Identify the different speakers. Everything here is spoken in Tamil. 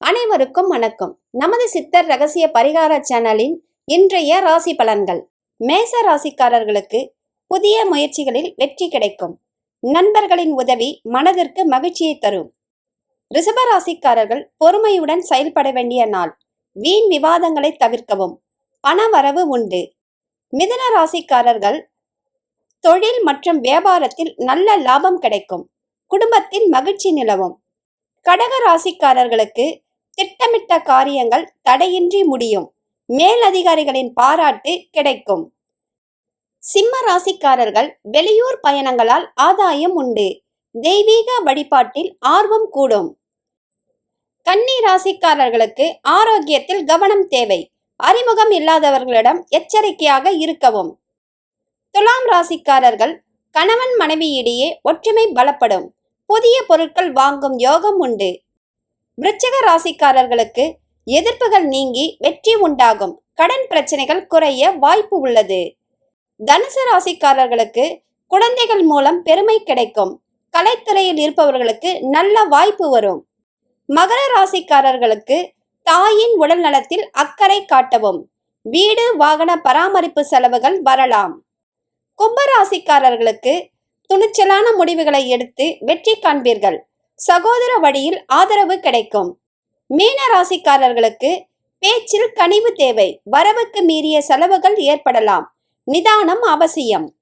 Speaker 1: அனைவருக்கும் வணக்கம். நமது சித்தர் ரகசிய பரிகார சேனலின் இன்றைய ராசி பலன்கள். மேச ராசிக்காரர்களுக்கு புதிய முயற்சிகளில் வெற்றி கிடைக்கும். நண்பர்களின் உதவி மனதிற்கு மகிழ்ச்சியை தரும். ரிஷப ராசிக்காரர்கள் பொறுமையுடன் செயல்பட வேண்டிய நாள். வீண் விவாதங்களை தவிர்க்கவும். பண வரவு உண்டு. மிதுன ராசிக்காரர்கள் தொழில் மற்றும் வியாபாரத்தில் நல்ல லாபம் கிடைக்கும். குடும்பத்தில் மகிழ்ச்சி நிலவும். கடக ராசிக்காரர்களுக்கு திட்டமிட்ட காரியங்கள் தடையின்றி முடியும். மேலதிகாரிகளின் பாராட்டு கிடைக்கும். சிம்ம ராசிக்காரர்கள் வெளியூர் பயணங்களால் ஆதாயம் உண்டு. தெய்வீக வழிபாட்டில் ஆர்வம் கூடும். கன்னி ராசிக்காரர்களுக்கு ஆரோக்கியத்தில் கவனம் தேவை. அறிமுகம் இல்லாதவர்களிடம் எச்சரிக்கையாக இருக்கவும். துலாம் ராசிக்காரர்கள் கணவன் மனைவியிடையே ஒற்றுமை பலப்படும். புதிய பொருட்கள் வாங்கும் யோகம் உண்டு. விருச்சிக ராசிக்காரர்களுக்கு எதிர்ப்புகள் நீங்கி வெற்றி உண்டாகும். கடன் பிரச்சனைகள் குறைய வாய்ப்பு உள்ளது. தனுசு ராசிக்காரர்களுக்கு குழந்தைகள் மூலம் பெருமை கிடைக்கும். கலைத்துறையில் இருப்பவர்களுக்கு நல்ல வாய்ப்பு வரும். மகர ராசிக்காரர்களுக்கு தாயின் உடல் நலத்தில் அக்கறை காட்டவும். வீடு வாகன பராமரிப்பு செலவுகள் வரலாம். கும்ப ராசிக்காரர்களுக்கு துணிச்சலான முடிவுகளை எடுத்து வெற்றி காண்பீர்கள். சகோதர வழியில் ஆதரவு கிடைக்கும். மீன ராசிக்காரர்களுக்கு பேச்சில் கனிவு தேவை. வரவுக்கு மீறிய செலவுகள் ஏற்படலாம். நிதானம் அவசியம்.